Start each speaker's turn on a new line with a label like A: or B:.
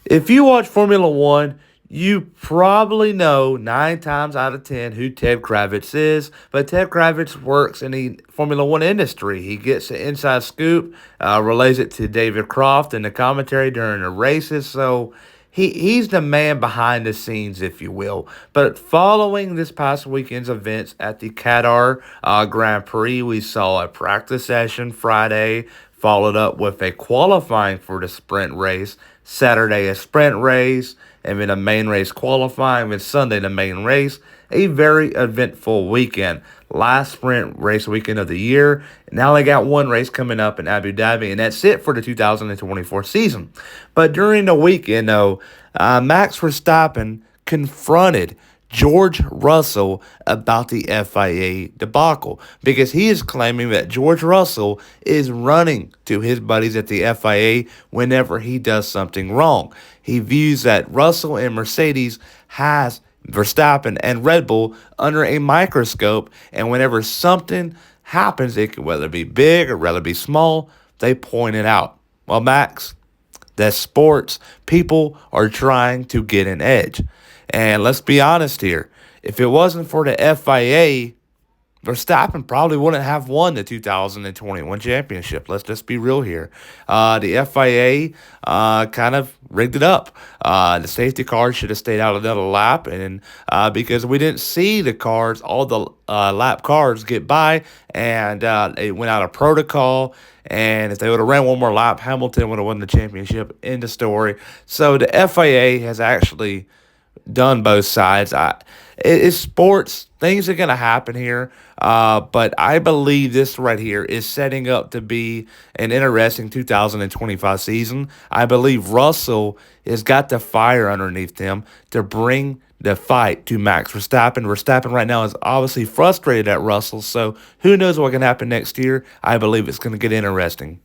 A: If you watch Formula One, you probably know 9 times out of 10 who Ted Kravitz is, but Ted Kravitz works in the Formula One industry. He gets the inside scoop, relays it to David Croft in the commentary during the races, so he's the man behind the scenes, if you will. But following this past weekend's events at the Qatar Grand Prix, we saw a practice session Friday, followed up with a qualifying for the sprint race. Saturday, a sprint race, and then a main race qualifying, and then Sunday, the main race. A very eventful weekend. Last sprint race weekend of the year. Now they got one race coming up in Abu Dhabi, and that's it for the 2024 season. But during the weekend, though, Max Verstappen confronted George Russell about the FIA debacle because he is claiming that George Russell is running to his buddies at the FIA whenever he does something wrong. He views that Russell and Mercedes has Verstappen and Red Bull under a microscope, and whenever something happens, it could whether it be big or whether it be small, they point it out. Well, Max, that sports, people are trying to get an edge. And let's be honest here. If it wasn't for the FIA, Verstappen probably wouldn't have won the 2021 championship. Let's just be real here. The FIA kind of rigged it up. The safety car should have stayed out another lap, and because we didn't see the cars, all the lap cars get by, and it went out of protocol. And if they would have ran one more lap, Hamilton would have won the championship. End of story. So the FIA has actually done both sides. It's sports. Things are going to happen here. But I believe this right here is setting up to be an interesting 2025 season. I believe Russell has got the fire underneath him to bring the fight to Max Verstappen. Verstappen right now is obviously frustrated at Russell, so who knows what can happen next year. I believe it's going to get interesting.